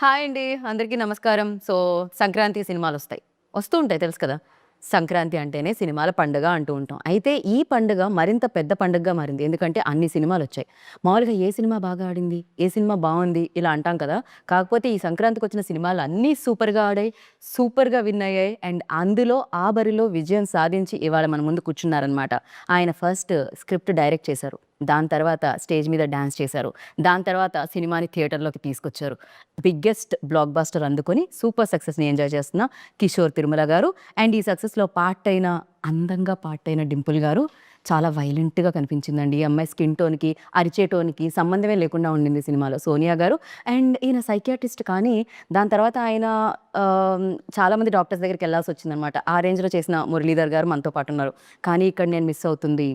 Hi అండి. అందరికీ నమస్కారం. సో, సంక్రాంతి సినిమాలొస్తాయి. వస్తూ ఉంటాయి తెలుసు కదా! సంక్రాంతి అంటేనే సినిమాల పండుగ అంటూ ఉంటాం. అయితే ఈ పండుగ మరింత పెద్ద పండుగగా మారింది. ఎందుకంటే అన్ని సినిమాలొచ్చాయి. మామూలుగా ఏ సినిమా బాగా ఆడింది? ఏ సినిమా బావుంది? ఇలా అంటాం కదా! కాకపోతే ఈ సంక్రాంతికొచ్చిన సినిమాలన్నీ సూపర్‌గా ఆడాయి. సూపర్‌గా విన్ అయ్యాయి. అండ్ అందులో ఆ బరిలో విజయం సాధించి ఇవాళ మన ముందు కూర్చున్నారనమాట. ఆయన ఫస్ట్ స్క్రిప్ట్ డైరెక్ట్ చేశారు. దాని తర్వాత స్టేజ్ మీద డాన్స్ చేశారు. దాని తర్వాత సినిమాని థియేటర్‌లోకి తీసుకొచ్చారు. బిగ్గెస్ట్ బ్లాక్ బస్టర్ అందుకొని సూపర్ సక్సెస్‌ని ఎంజాయ్ చేస్తున్న కిషోర్ తిరుమల గారు అండ్ ఈ సక్సెస్‌లో అందంగా పార్టయిన డింపుల్ గారు చాలా వైలెంట్‌గా కనిపించిందండి. ఈ అమ్మాయి స్కిన్ టోన్‌కి, అరిచే టోన్‌కి సంబంధమే లేకుండా ఉండింది సినిమాలో. సోనియా గారు అండ్ ఈయన సైకియాట్రిస్ట్ కానీ దాని తర్వాత ఆయన చాలామంది డాక్టర్స్ దగ్గరికెళ్ళాల్సొచ్చిందనమాట. ఆ రేంజ్‌లో చేసిన మురళీధర్ గారు మనతో పాటున్నారు. కానీ ఇక్కడ నేను మిస్ అవుతుంది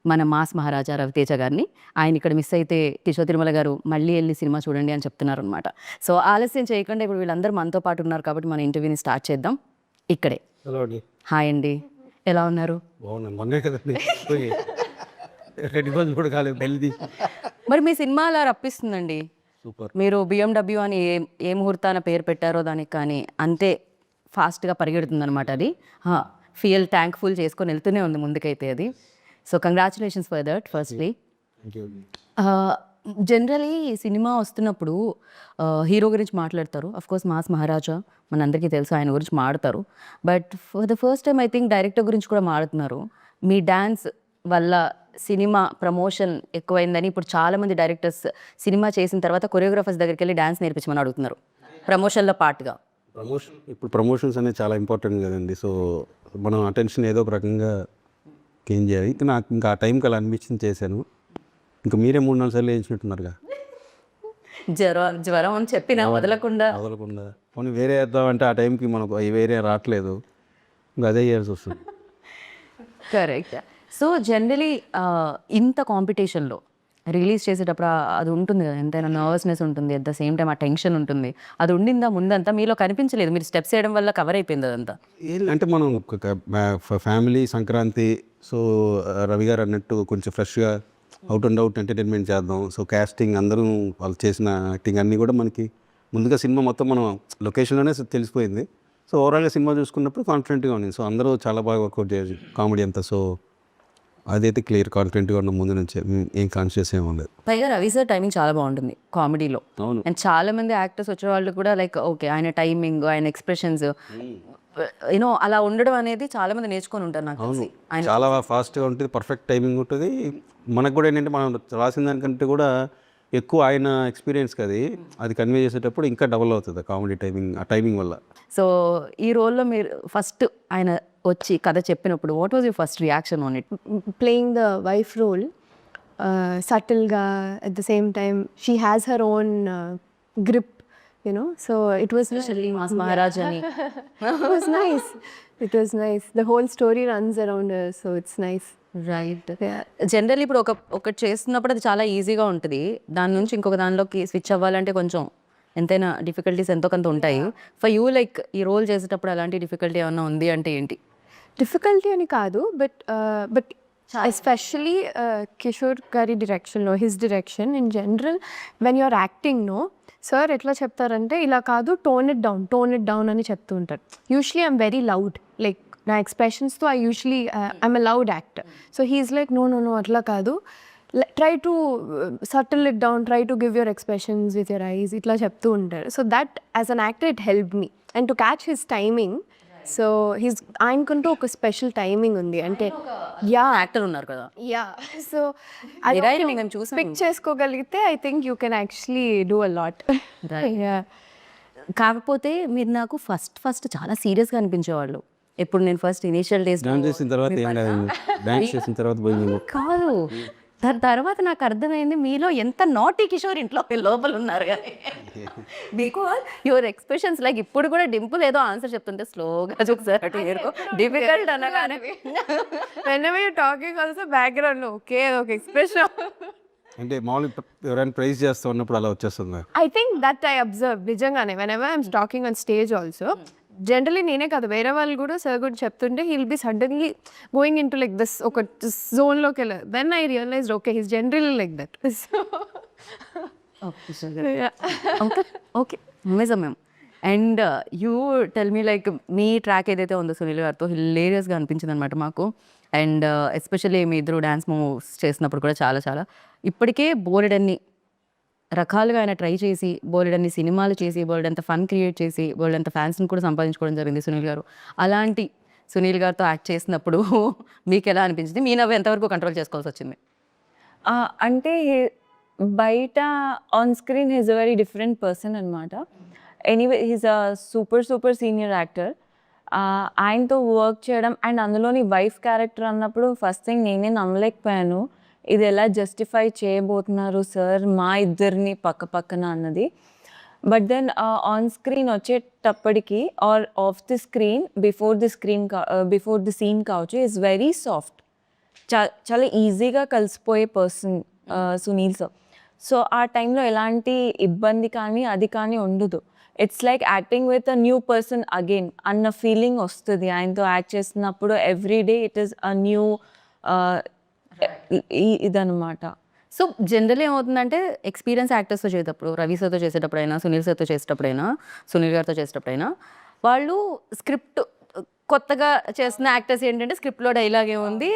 మన మాస్ మహారాజా రవితేజ గారిని. ఆయన ఇక్కడ మిస్ అయితే కిషోర్ తిరుమల గారు మళ్ళీ ఎళ్లి సినిమా చూడండి అని చెప్తున్నారనమాట. సో, ఆలస్యం చేయకుండా ఇప్పుడు వీళ్ళందరూ మనతో పాటు ఉన్నారు కాబట్టి మన ఇంటర్వ్యూని స్టార్ట్ చేద్దాం. ఇక్కడే. హలో అండి. హాయ్ అండి. ఎలా ఉన్నారు? బాగున్నాను. మొన్నే కదండి పోయి 2 రోజులు కూడా కాలేదు పెళ్ళిది. మరి మీ సినిమా అలా రప్పిస్తుందండి. సూపర్. మీరు బిఎండబ్ల్యూ అని ఏ ముహూర్తాన పేరు పెట్టారో దానికి కానీ అంతే ఫాస్ట్‌గా పరిగెడుతుందనమాట అది. ఫ్యూయల్ ట్యాంక్ ఫుల్ చేసుకొని వెళ్తూనే ఉంది ముందుకైతే అది. So, congratulations for that firstly. Thank you. Generally cinema వస్తున్నప్పుడు హీరో గురించి మాట్లాడతారు. ఆఫ్‌కోర్స్ మాస్ మహారాజా మనందరికీ తెలుసు ఆయన గురించి మాడతారు. But for the first time I think director గురించి కూడా మాడుతున్నారు. మీ డాన్స్ వల్ల సినిమా ప్రమోషన్ ఎక్కువైందని ఇప్పుడు చాలామంది డైరెక్టర్స్ సినిమా చేసిన తర్వాత కొరియోగ్రాఫర్స్ దగ్గరికెళ్ళి డాన్స్ నేర్పించమని అడుగుతున్నారు. ప్రమోషన్‌లో పార్ట్‌గా. ఇప్పుడు ప్రమోషన్స్ అనేది చాలా ఇంపార్టెంట్ కదండి. సో, మనం అటెన్షన్ ఏదో ఒక రకంగా గెయిన్ చేయాలి. నాకు ఇంకా ఆ టైంకి అలా అనిపించింది చేశాను. ఇంకా మీరే 3, 4 సార్లు వేయించినట్టున్నారుగా. జ్వరం అని చెప్పినా వదలకుండా. వదలకుండా పోనీ వేరే వేద్దామంటే ఆ టైంకి మనకు వేరే రావట్లేదు. ఇంకా అదే చేయాల్సి వస్తుంది. కరెక్ట్. సో, జనరలీ ఇంత కాంపిటీషన్‌లో రిలీజ్ చేసేటప్పుడు అది ఉంటుంది కదా! ఎంతైనా నర్వస్‌నెస్ ఉంటుంది. అట్ ద సేమ్ టైమ్ ఆ టెన్షన్ ఉంటుంది. అది ఉండిందా ముందంతా? మీలో కనిపించలేదు. మీరు స్టెప్స్ ఏయడం వల్ల కవర్ అయిపోయింది అదంతా. అంటే మనం ఫ్యామిలీ సంక్రాంతి. సో, రవి గారు అన్నట్టు కొంచెం ఫ్రెష్గా అవుట్ అండ్ అవుట్ ఎంటర్టైన్మెంట్ చేద్దాం. సో, కాస్టింగ్ అందరూ వాళ్ళు చేసిన యాక్టింగ్ అన్నీ కూడా మనకి ముందుగా సినిమా మొత్తం మనం లొకేషన్లోనే తెలిసిపోయింది. సో, ఓవరాల్గా సినిమా చూసుకున్నప్పుడు కాన్ఫిడెంట్గా ఉంది. సో, అందరూ చాలా బాగా వర్కౌట్ చేయొచ్చు కామెడీ అంతా. సో, అదైతే క్లియర్ కాన్ఫిడెంట్గా ఉన్న ముందు నుంచే ఏం కాన్షియస్ ఏమి ఉండదు. పైగా రవి సార్ టైమింగ్ చాలా బాగుంటుంది కామెడీలో. అవును. అండ్ చాలా మంది యాక్టర్స్ వచ్చేవాళ్ళు కూడా లైక్ ఓకే ఆయన టైమింగ్, ఆయన ఎక్స్ప్రెషన్స్ అలా ఉండడం అనేది చాలా మంది నేర్చుకొని ఉంటారు నాకు తెలిసి. ఆయన చాలా ఫాస్ట్గా ఉంటుంది, పర్ఫెక్ట్ టైమింగ్ ఉంటుంది. మనకు కూడా ఏంటంటే మనం రాసిన దానికంటే కూడా ఎక్కువ ఆయన ఎక్స్పీరియన్స్కి అది కన్వే చేసేటప్పుడు ఇంకా డబుల్ అవుతుంది కామెడీ టైమింగ్, ఆ టైమింగ్ వల్ల. సో, ఈ రోల్‌లో మీరు ఫస్ట్ ఆయన వచ్చి కథ చెప్పినప్పుడు what was your first reaction on it? Playing the wife role, subtle ga, at the same time she has her own grip, so it was mass Maharaj అని. it was nice. It was nice. The whole story runs around her, so it's nice. Right. Yeah. Generally ఇప్పుడు ఒకటి చేస్తున్నప్పుడు అది చాలా ఈజీగా ఉంటుంది. దాని నుంచి ఇంకొక దానిలోకి స్విచ్ అవ్వాలంటే కొంచెం ఎంతైనా డిఫికల్టీస్ ఎంతో కొంత ఉంటాయి. ఫర్ యూ లైక్ ఈ రోల్ చేసేటప్పుడు అలాంటి డిఫికల్టీ ఏమన్నా ఉంది అంటే ఏంటి? Difficulty అని కాదు, but especially కిషోర్ గారి డైరెక్షన్లో, his direction in general when you're acting sir ఎట్లా చెప్తారంటే ఇలా కాదు, టోన్ ఇట్ డౌన్ అని చెప్తూ ఉంటారు. Usually I'm very loud, like నా ఎక్స్ప్రెషన్స్తో I'm a loud actor. So he's like no అట్లా కాదు, try to subtle it down, try to give your expressions with your eyes, ఇట్లా చెప్తూ ఉంటారు. So that as an actor it help me and to catch his timing. So ఆయనకంటూ ఒక special timing ఉంది. అంటే actor ఉన్నారు కదా. సో Mirai మేము చూసాం. పిక్ చేసుకోగలిగితే I think you can actually do a lot. కాకపోతే మీరు నాకు ఫస్ట్ చాలా సీరియస్గా అనిపించేవాళ్ళు. ఎప్పుడు నేను ఫస్ట్ ఇనీషియల్ డేస్ డాన్స్ చేసిన తర్వాత ఏం కాదండి. డాన్స్ చేసిన తర్వాత పోయింది. కాదు, దాని తర్వాత నాకు అర్థమైంది మీలో ఎంత నాటీ కిషోర్ ఇంట్లో లోపల ఉన్నారు కానీ. బికాజ్ యువర్ ఎక్స్ప్రెషన్స్ లైక్ ఇప్పుడు కూడా డింపుల్ ఏదో ఆన్సర్ చెప్తుంటే స్లోగా చూసారు అటు ఏరుకో డిఫికల్ట్ అనగానే whenever you're talking also background లో ఒకే ఒక ఎక్స్ప్రెషన్. అంటే మామూలుగా ఎవరైనా ప్రైజ్ చేస్తూ ఉన్నప్పుడు అలా వచ్చేస్తుంది. I think that I observe నిజంగానే whenever I'm talking on stage also. Generally నేనే కాదు, వేరే వాళ్ళు కూడా సార్ కూడా చెప్తుంటే he'll be suddenly going in to like this ఒక జోన్లోకి వెళ్ళారు. Then I realized okay he's generally like that. Okay okay అమేజం మేము. And you tell me like మీ ట్రాక్ ఏదైతే ఉందో సునీల్ గారితో హిలేరియస్గా అనిపించింది అనమాట మాకు. అండ్ ఎస్పెషల్లీ మీ ఇద్దరు డ్యాన్స్ మూవ్స్ చేసినప్పుడు కూడా చాలా చాలా ఇప్పటికే బోలెడన్ని రకాలుగా ఆయన ట్రై చేసి బోలెడన్ని సినిమాలు చేసి బోలెడంత ఫన్ క్రియేట్ చేసి బోలెడంత ఫ్యాన్స్ని కూడా సంపాదించుకోవడం జరిగింది సునీల్ గారు. అలాంటి సునీల్ గారితో యాక్ట్ చేసినప్పుడు మీకు ఎలా అనిపించింది? మీ నవ్వు ఎంతవరకు కంట్రోల్ చేసుకోవాల్సి వచ్చింది? అంటే బయట on screen he's a very different person అనమాట. Anyway he's a super senior actor. ఆయనతో వర్క్ చేయడం అండ్ అందులోని వైఫ్ క్యారెక్టర్ అన్నప్పుడు ఫస్ట్ థింగ్ నేనే నమ్మలేకపోయాను, ఇది ఎలా జస్టిఫై చేయబోతున్నారు సార్ మా ఇద్దరిని పక్క పక్కన అన్నది. బట్ దెన్ ఆన్ స్క్రీన్ వచ్చేటప్పటికి or off the screen before the scene కావచ్చు ఈజ్ వెరీ సాఫ్ట్. చాలా ఈజీగా కలిసిపోయే పర్సన్ సునీల్ సార్. సో ఆ టైంలో ఎలాంటి ఇబ్బంది కానీ అది కానీ ఉండదు. It's like acting with a new person again అన్న ఫీలింగ్ వస్తుంది ఆయనతో యాక్ట్ చేస్తున్నప్పుడు. Every day it is a new ఇదనమాట. సో జనరల్ ఏమవుతుందంటే ఎక్స్పీరియన్స్ యాక్టర్స్తో చేసేటప్పుడు, రవి సార్తో చేసేటప్పుడైనా, సునీల్ సార్తో చేసేటప్పుడైనా, సునీల్ గారితో చేసేటప్పుడైనా వాళ్ళు స్క్రిప్ట్ కొత్తగా చేస్తున్న యాక్టర్స్ ఏంటంటే స్క్రిప్ట్లో డైలాగ్ ఏముంది,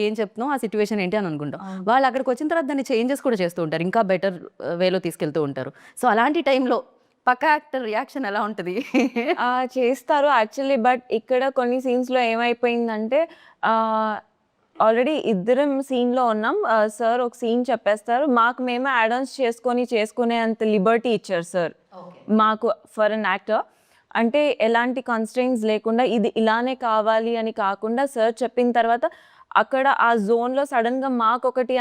ఏం చెప్తున్నాం, ఆ సిచ్యువేషన్ ఏంటి అని అనుకుంటాం. వాళ్ళు అక్కడికి వచ్చిన తర్వాత దాన్ని చేంజెస్ కూడా చేస్తూ ఉంటారు, ఇంకా బెటర్ వేలో తీసుకెళ్తూ ఉంటారు. సో అలాంటి టైంలో పక్క యాక్టర్ రియాక్షన్ ఎలా ఉంటుంది? చేస్తారు యాక్చువల్లీ. బట్ ఇక్కడ కొన్ని సీన్స్లో ఏమైపోయిందంటే ఆల్రెడీ ఇద్దరం సీన్లో ఉన్నాం, సార్ ఒక సీన్ చెప్పేస్తారు, మాకు మేమే యాడ్ ఆన్స్ చేసుకునే అంత లిబర్టీ ఇచ్చారు సార్ మాకు ఫర్ అన్ యాక్టర్. అంటే ఎలాంటి కన్స్ట్రెయిన్స్ లేకుండా ఇది ఇలానే కావాలి అని కాకుండా సార్ చెప్పిన తర్వాత అక్కడ ఆ జోన్లో సడన్గా మాకు ఒకటి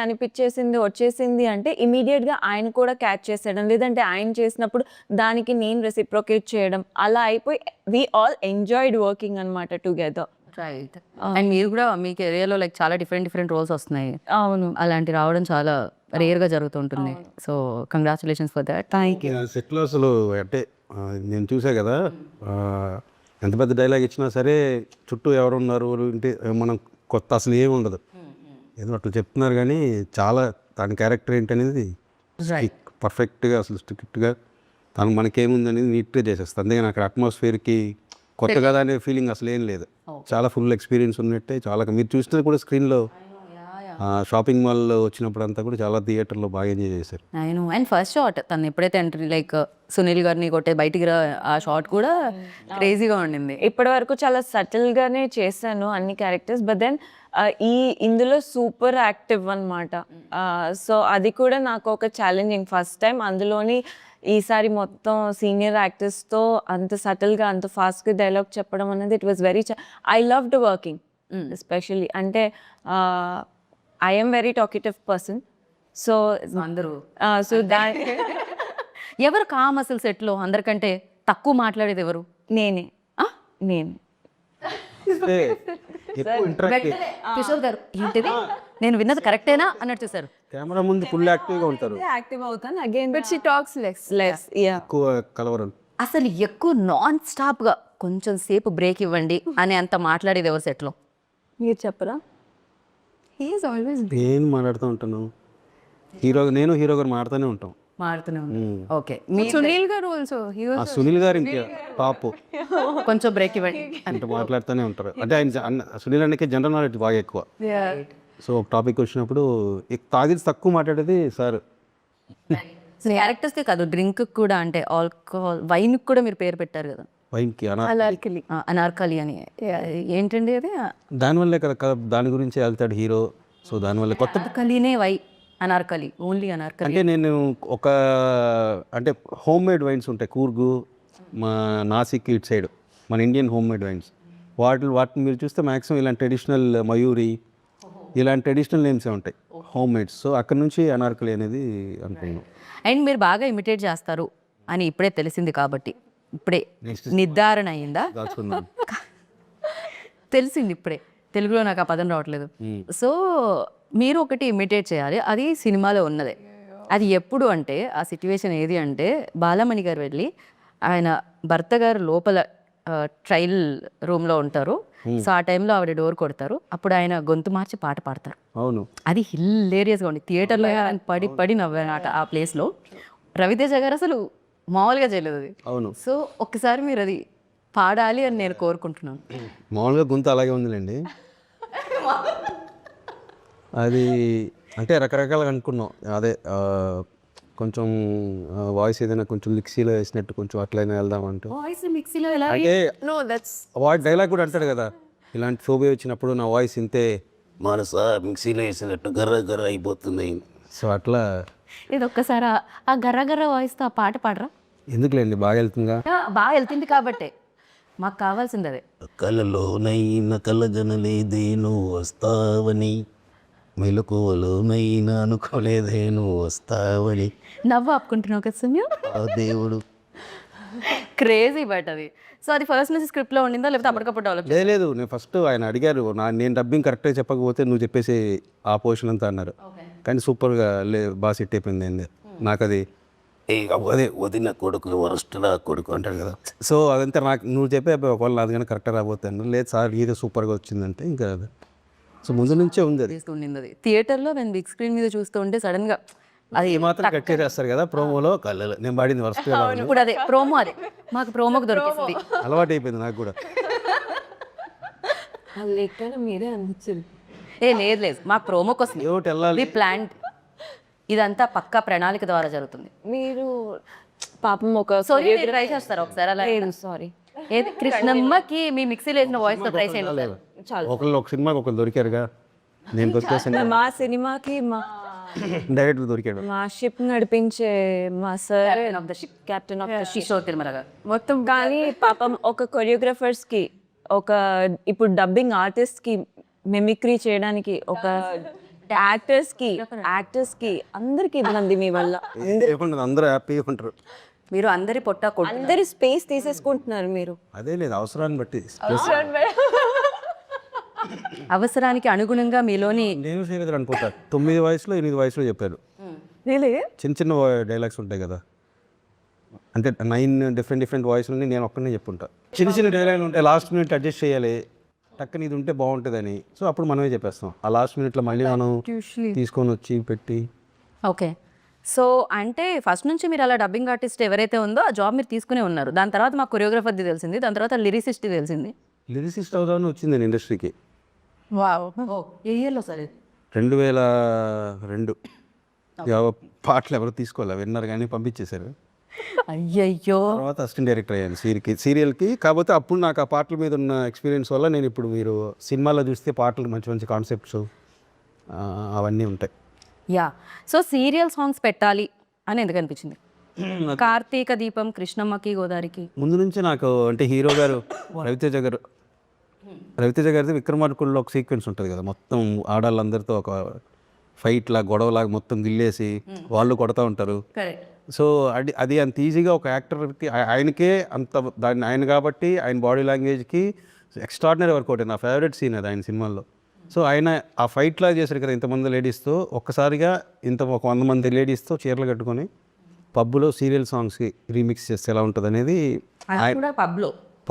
వచ్చేసింది అంటే ఇమీడియట్గా ఆయన కూడా క్యాచ్ చేసేయడం, లేదంటే ఆయన చేసినప్పుడు దానికి నేను రెసిప్రొకేట్ చేయడం, అలా అయిపోయి వీ ఆల్ ఎంజాయ్డ్ వర్కింగ్ అనమాట టుగెదర్. రైట్. అండ్ మీరు కూడా మీ కెరియర్లో లైక్ చాలా డిఫరెంట్ రోల్స్ వస్తున్నాయి. అవును, అలాంటి రావడం చాలా రేర్గా జరుగుతుంటుంది. So congratulations for that. Thank you. సెట్లో అసలు అంటే నేను చూసా కదా, ఎంత పెద్ద డైలాగ్ ఇచ్చినా సరే చుట్టూ ఎవరు ఉన్నారు అంటే మనం కొత్త అసలు ఏమి ఉండదు, ఏదో అట్లా చెప్తున్నారు. కానీ చాలా తన క్యారెక్టర్ ఏంటనేది పర్ఫెక్ట్గా అసలు స్ట్రిక్ట్గా తను మనకేముంది అనేది నీట్గా చేసేస్తుంది. అందుకే నాకు అట్మాస్ఫియర్కి కొత్త కదా అనే ఫీలింగ్ అసలు ఏం లేదు. చాలా ఫుల్ ఎక్స్పీరియన్స్ ఉన్నట్టే. చాలా మీరు చూసినది కూడా స్క్రీన్లో షాపింగ్ మాల్లో వచ్చినప్పుడు అంతా కూడా చాలా థియేటర్లో బాగా ఎంజాయ్ చేశారు. నేను అండ్ ఫస్ట్ షాట్ తను ఎప్పుడైతే ఎంట్రీ లైక్ సునీల్ గారిని కొట్టే బయటికి ఆ షాట్ కూడా క్రేజీగా ఉండింది. ఇప్పటి వరకు చాలా సటిల్గానే చేశాను అన్ని క్యారెక్టర్స్. బట్ దెన్ ఇందులో సూపర్ యాక్టివ్ అనమాట. సో అది కూడా నాకు ఒక ఛాలెంజింగ్ ఫస్ట్ టైం. అందులోని ఈసారి మొత్తం సీనియర్ యాక్టర్స్తో అంత సటిల్గా అంత ఫాస్ట్గా డైలాగ్ చెప్పడం అనేది it was very I loved working especially. అంటే I am very talkative person. So అందరూ సో ఎవరు కామ్ అసలు సెట్లో అందరికంటే తక్కువ మాట్లాడేది ఎవరు? నేనే. కిషోర్ గారు ఏంటిది నేను విన్నది కరెక్టేనా అన్నట్టు చూసారు. కెమెరా ముందు ఫుల్ యాక్టివ్గా ఉంటారు, యాక్టివ్ అవుతాను again. But she talks less. ఎక్కువ కలవరం. అసలు ఎక్కువ నాన్ స్టాప్గా కొంచెం సేపు బ్రేక్ ఇవ్వండి అని అంత మాట్లాడేది ఎవరు సెట్లో? మీరు చెప్పరా? హీ ఈస్ ఆల్వేస్ నేను మాట్లాడుతూ ఉంటాను, నేను హీరో గారు మాట్లాడుతూనే ఉంటాం. మాడుతూనే ఓకే. మీ సునీల్ గారు ఆల్సో హీ ఆ సునీల్ గారు ఇంకా టాప్, కొంచెం బ్రేక్ ఇవ్వండి అంటే మాట్లాడుతూనే ఉంటారు. అంటే ఆయన సునీల్ అన్నకి జనరల్ నాలెడ్జ్ బాగా ఎక్కువ. సో ఒక టాపిక్ వచ్చినప్పుడు తాగిది తక్కువ మాట్లాడేది సార్. క్యారెక్టర్స్కే కాదు డ్రింక్ కూడా, అంటే ఆల్కహాల్ వైన్ కూడా మీరు పేరు పెట్టారు కదా, వైన్కి అనార్కలి. అనార్కలి అని. ఏంటండి అది? దానివల్లే కదా దాని గురించి వెళ్తాడు హీరో. సో దానివల్ల కొత్త అనార్కలినే అనార్కలి, ఓన్లీ అనార్కలి. అంటే నేను ఒక అంటే హోమ్ మేడ్ వైన్స్ ఉంటాయి, కూర్గు, మా నాసిక్ ఇటు సైడ్ మన ఇండియన్ హోమ్ మేడ్ వైన్స్, వాటిని మీరు చూస్తే మ్యాక్సిమం ఇలాంటి ట్రెడిషనల్ మయూరి ఇలాంటి ట్రెడిషనల్ నేమ్సే ఉంటాయి హోమ్ మేడ్స్. సో అక్కడ నుంచి అనార్కలి అనేది అనుకున్నాను. అండ్ మీరు బాగా ఇమిటేట్ చేస్తారు అని ఇప్పుడే తెలిసింది కాబట్టి ఇప్పుడే నిర్ధారణ అయిందా? దాచుకున్నాను. తెలిసింది ఇప్పుడే, తెలుగులో నాకు ఆ పదం రావట్లేదు. సో మీరు ఒకటి ఇమిటేట్ చేయాలి, అది సినిమాలో ఉన్నదే. అది ఎప్పుడు అంటే ఆ సిచ్యువేషన్ ఏది అంటే బాలమణి గారు వెళ్ళి ఆయన భర్త గారు లోపల ట్రయల్ రూమ్లో ఉంటారు. సో ఆ టైంలో ఆవిడ డోర్ కొడతారు, అప్పుడు ఆయన గొంతు మార్చి పాట పాడతారు. అవును, అది హిల్లేరియస్గా ఉంది. థియేటర్లో పడి నవ్వానట ఆ ప్లేస్లో. రవితేజ గారు అసలు మామూలుగా చేయలేదు అది. అవును. సో ఒక్కసారి మీరు అది పాడాలి అని నేను కోరుకుంటున్నాను. మామూలుగా గొంతు అలాగే ఉందిలేండి. అది అంటే రకరకాలుగా అనుకున్నాం. అదే కొంచెం వాయిస్ ఏదైనా కొంచెం మిక్సీలో వేసినట్టు కొంచెం అట్లయినా వెళ్దామంటూ. వాయిస్ మిక్సీలో ఎలా అంటే No, that's వాడి డైలాగ్ కూడా అంటాడు కదా, ఇలాంటి ఫోబియా వచ్చినప్పుడు నా వాయిస్ ఇంతే మనస మిక్సీలో వేసినట్టు గర్ర గర్ర అయిపోతుంది. సో అట్లా ఇది ఒక్కసారి ఆ గర్ర గర్ర వాయిస్తో ఆ పాట పాడరా? ఎందుకులేండి, బాగా వెళ్తుందిగా. బాగా వెళ్తుంది కాబట్టే మాకు కావాల్సింది అదే. కలలోనైనా కలగనలేదే నువ్వు వస్తావని, మెలకువలోనైనా అనుకోలేదే నువ్వు వస్తావని, నవ్వు ఆపుకుంటున్నావు కదా సుమ్యు. ఆ దేవుడు. క్రేజీ బట్ అది. సో అది ఫస్ట్ నుంచి స్క్రిప్ట్లో ఉండిందా లేకపోతే అప్పటికప్పుడు డెవలప్? లేదు, నేను ఫస్ట్ ఆయన అడిగారు, నేను డబ్బింగ్ కరెక్ట్గా చెప్పకపోతే నువ్వు చెప్పేసి ఆ పోర్షన్ అంతా అన్నారు. కానీ సూపర్గా బాగా సెట్ అయిపోయింది అండి నాకు. అది అదే వదిన కొడుకు వరస్ట్లా కొడుకు అంటాడు కదా. సో అదంతా నాకు నువ్వు చెప్పే ఒకవేళ నాది కానీ కరెక్ట్గా రాబోతాను. లేదు సార్ ఇది సూపర్గా వచ్చిందంటే ఇంకా అది. సో ముందు నుంచే ఉంది అది. ఉండింది అది. థియేటర్లో నేను బిగ్ స్క్రీన్ మీద చూస్తూ ఉంటే సడన్గా అది మాత్రం కట్ చేస్తారు కదా ప్రోమోలో. కళ్ళలో నేను పాడింది వరస్ట్గా ఇప్పుడు అదే ప్రోమో, అదే మాకు ప్రోమోకి దొరికింది. అలవాటు అయిపోయింది నాకు కూడా. లేకపోయినా మీరే అనిపించింది. లేదు లేదు, మాకు ప్రోమో కోసం ఏమిటి వెళ్ళాలి. ప్లాన్. ఇదంతా పక్కా ప్రణాళిక ద్వారా జరుగుతుంది. మీరు పాపం ఒక సో ట్రై చేస్తారు ఒకసారి అలా. సారీ ఏది కృష్ణమ్మకి మీ మిక్సీలో వేసిన వాయిస్తో ట్రై చేయండి. ఒకళ్ళు ఒక సినిమాకి ఒకళ్ళు దొరికారుగా, నేను దొరికేసాను. మా సినిమాకి మా డైరెక్టర్ దొరికాడు. మా షిప్ నడిపించే మా sir captain of the ship Kishore Tirumala గారు. మొత్తం. కానీ పాపం ఒక కొరియోగ్రాఫర్స్కి, ఒక ఇప్పుడు డబ్బింగ్ ఆర్టిస్ట్కి మిమిక్రీ చేయడానికి, ఒక యాక్టర్స్కి అందరికి ఇబ్బంది మీ వల్ల. అందరూ హ్యాపీగా ఉంటారు. మీరు అందరి పొట్ట అందరి స్పేస్ తీసేసుకుంటున్నారు మీరు. అదే లేదు, అవసరాన్ని బట్టి. అవసరానికి అనుగుణంగా మీలోని నేను శ్రీధర్ అనుకుంటా 9 వాయిస్లో 8 వాయిస్లో చెప్పారు. చిన్న చిన్న డైలాగ్స్ ఉంటాయి కదా, అంటే 9 డిఫరెంట్ వాయిస్లని నేను ఒక్కనే చెప్పుంటా. చిన్న చిన్న డైలాగ్లు ఉంటాయి, లాస్ట్ మినిట్ అడ్జస్ట్ చేయాలి, టక్కని ఇది ఉంటే బాగుంటుందని. సో అప్పుడు మనమే చెప్పేస్తాం. ఆ లాస్ట్ మినిట్లో మళ్ళీ మనం తీసుకొని వచ్చి పెట్టి. ఓకే. సో అంటే ఫస్ట్ నుంచి మీరు అలా డబ్బింగ్ ఆర్టిస్ట్ ఎవరైతే ఉందో ఆ జాబ్ మీరు తీసుకునే ఉన్నారు. దాని తర్వాత మాకు కొరియోగ్రాఫర్ది తెలిసింది, దాని తర్వాత లిరిసిస్ట్ తెలిసింది. లిరిసిస్ట్ అవుదామని వచ్చింది నేను ఇండస్ట్రీకి. wow. ఏ ఇయర్లో సార్? 2002. పాటలు ఎవరు తీసుకోవాలి, విన్నారు కానీ పంపించేశారు. అయ్యయ్యో. తర్వాత అసిస్టెంట్ డైరెక్టర్ అయ్యాను సీరియల్కి. కాకపోతే అప్పుడు నాకు ఆ పాటల మీద ఉన్న ఎక్స్పీరియన్స్ వల్ల నేను ఇప్పుడు మీరు సినిమాలో చూస్తే పాటలు మంచి మంచి కాన్సెప్ట్స్ అవన్నీ ఉంటాయి. యా. సో సీరియల్ సాంగ్స్ పెట్టాలి అని ఎందుకు అనిపించింది? కార్తీక దీపం, కృష్ణమ్మకి, గోదారికి ముందు నుంచి నాకు అంటే హీరో గారు రవితేజ గారిది విక్రమార్కుల్లో ఒక సీక్వెన్స్ ఉంటుంది కదా, మొత్తం ఆడాళ్ళందరితో ఒక ఫైట్ లాగా గొడవలాగా మొత్తం గిల్లేసి వాళ్ళు కొడతా ఉంటారు. సో అది అంత ఈజీగా ఒక యాక్టర్కి ఆయనకే అంత దాన్ని ఆయన కాబట్టి ఆయన బాడీ లాంగ్వేజ్కి ఎక్స్ట్రాడినరీ వర్కౌట్. నా ఫేవరెట్ సీన్ అది ఆయన సినిమాల్లో. సో ఆయన ఆ ఫైట్ లాగా చేశారు కదా, ఇంతమంది లేడీస్తో ఒక్కసారిగా ఒక 100 మంది లేడీస్తో చీరలు కట్టుకొని పబ్బులో సీరియల్ సాంగ్స్కి రీమిక్స్ చేస్తే ఎలా ఉంటుంది అనేది